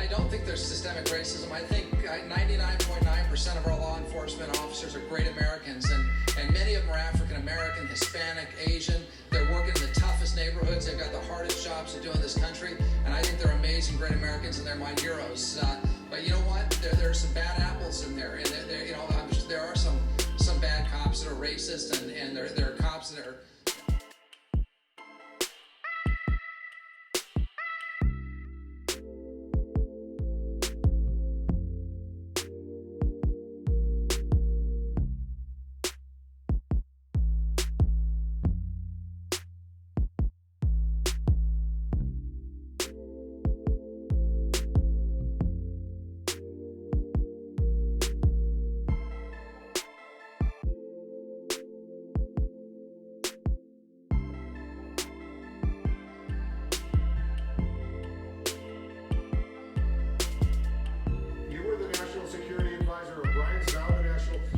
I don't think there's systemic racism. I think 99.9% of our law enforcement officers are great Americans, and many of them are African American, Hispanic, Asian. They're working in the toughest neighborhoods. They've got the hardest jobs to do in this country, and I think they're amazing, great Americans, and they're my heroes. But you know what? There are some bad apples in there, and there are some bad cops that are racist, and there are cops that are.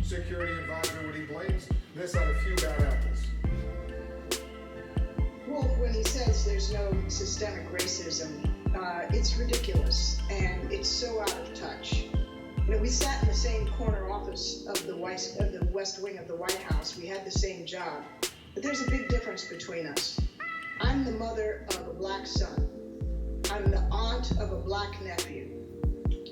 Security advisor when he blames this on a few bad apples? Well, when he says there's no systemic racism, it's ridiculous, and it's so out of touch. You know, we sat in the same corner office of the West Wing of the White House. We had the same job, but there's a big difference between us. I'm the mother of a black son. I'm the aunt of a black nephew.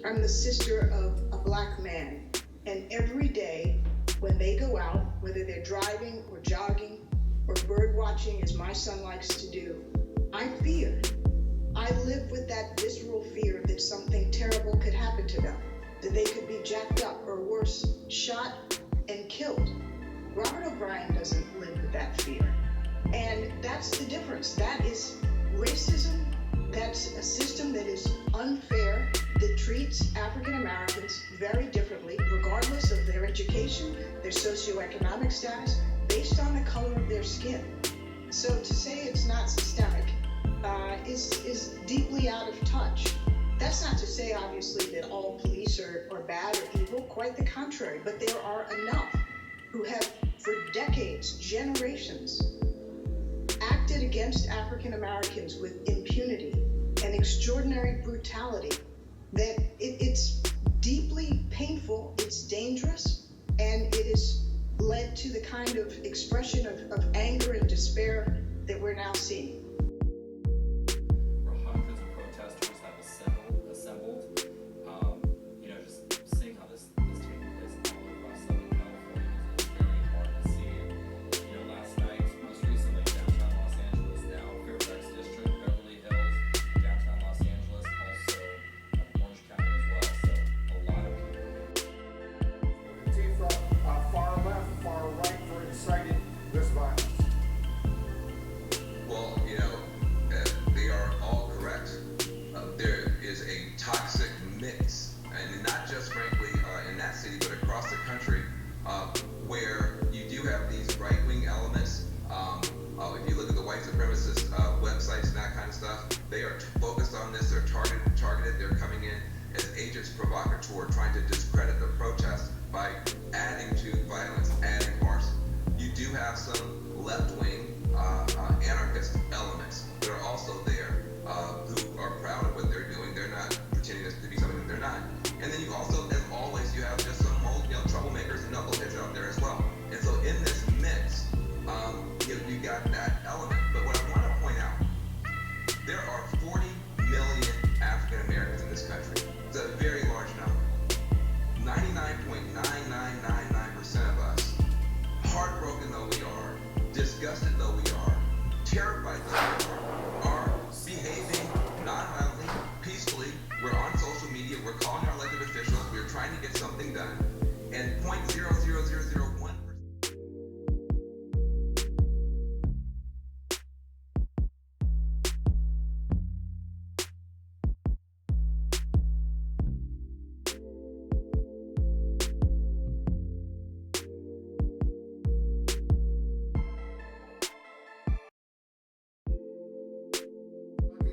I'm the sister of a black man. And every day when they go out, whether they're driving or jogging or bird watching, as my son likes to do, I fear. I live with that visceral fear that something terrible could happen to them, that they could be jacked up or worse, shot and killed. Robert O'Brien doesn't live with that fear. And that's the difference. That is racism. That's a system that is unfair, that treats African Americans very differently, regardless of their education, their socioeconomic status, based on the color of their skin. So to say it's not systemic is deeply out of touch. That's not to say, obviously, that all police are bad or evil, quite the contrary, but there are enough who have, for decades, generations, acted against African Americans with impunity and extraordinary brutality, that it's deeply painful, it's dangerous, and it has led to the kind of expression of anger and despair that we're now seeing. Where hundreds of protesters have assembled. Just seeing how this is taking place all across Southern California is very hard to see. Last night, most recently, downtown Los Angeles, now Fairfax District, Beverly Hills, downtown Los Angeles, also Orange County as well. So a lot of people. Antifa, far left, far right for inciting this violence. Well, they are all correct. There is a toxic mix, and not just frankly in that city, but across the country, where you do have these right-wing elements. If you look at the white supremacist websites and that kind of stuff, they are focused on this. They're targeted. They're coming in as agents provocateur, trying to discredit the protest by adding to violence, adding arson. You do have some left-wing anarchist elements that are also there, who are proud of what they're doing. They're not pretending to be something that they're not. And then you also, as always, you have just some troublemakers and knuckleheads out there as well. And so in this mix, you got that element. But what I want to point out, there are 40 million African Americans in this country. It's a very large number. 99.9999% of us, heartbroken though we are, disgusted though we are, terrified though we are behaving nonviolently, peacefully. We're on social media, we're calling our elected officials, we're trying to get something done, and 0.00001%.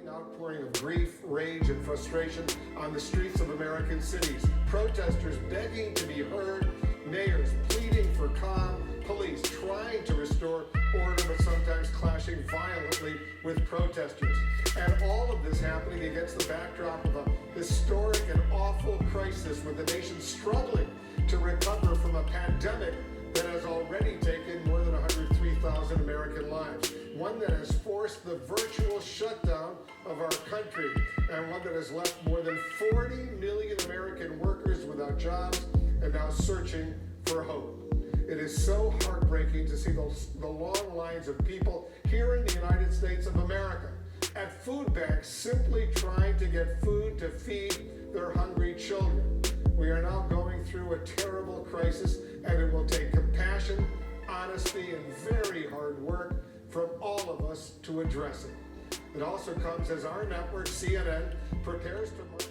Outpouring of grief, rage, and frustration on the streets of American cities. Protesters begging to be heard, mayors pleading for calm, police trying to restore order but sometimes clashing violently with protesters. And all of this happening against the backdrop of a historic and awful crisis with the nation struggling to recover from a pandemic that has already taken more than 103,000 American lives. One that has forced the virtual shutdown of our country, and one that has left more than 40 million American workers without jobs and now searching for hope. It is so heartbreaking to see the long lines of people here in the United States of America at food banks simply trying to get food to feed their hungry children. We are now going through a terrible crisis, and it will take compassion, honesty, and very hard work from all of us to address it. It also comes as our network, CNN, prepares to mark.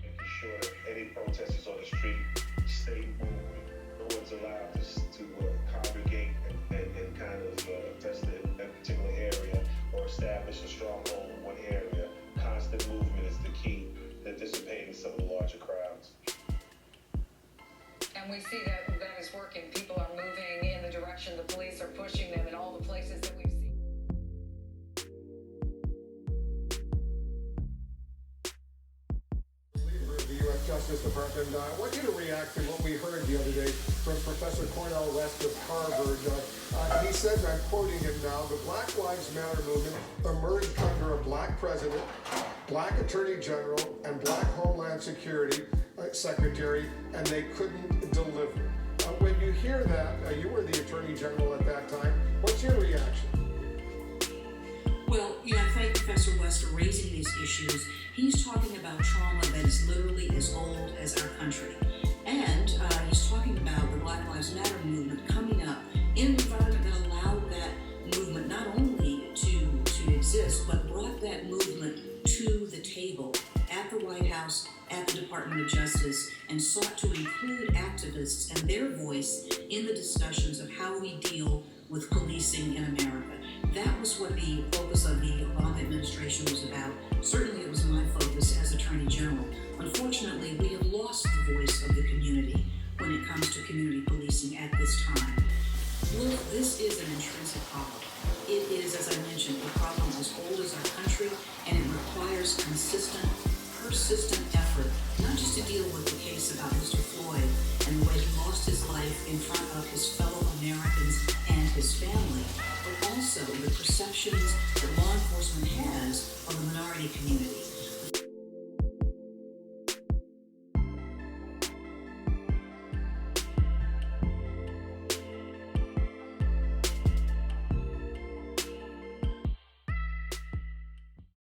Making sure that any protesters on the street stay moving. No one's allowed to congregate and kind of test in that particular area or establish a stronghold in one area. Constant movement is the key to dissipating some of the larger crowds. And we see that is working. People are moving in the direction the police are pushing them in all the places that we've seen. Leader of the U.S. Justice Department, I want you to react to what we heard the other day from Professor Cornel West of Harvard. He says, I'm quoting him now, the Black Lives Matter movement emerged under a black president, black attorney general, and black Homeland Security secretary, and they couldn't deliver. When you hear that, you were the attorney general at that time, what's your reaction? Well, I thank Professor West for raising these issues. He's talking about trauma that is literally as old as our country. And he's talking about the Black Lives Matter movement coming up in an environment that allowed that movement not only to exist, but brought that movement to the table at the White House, at the Department of Justice, and sought to include activists and their voice in the discussions of how we deal with policing in America. That was what the focus of the Obama administration was about. Certainly it was my focus as Attorney General. Unfortunately, we have lost the voice of the community when it comes to community policing at this time. Look, this is an intrinsic problem. It is, as I mentioned, a problem as old as our country, and it requires consistent, persistent effort, not just to deal with the case about Mr. Floyd and the way he lost his life in front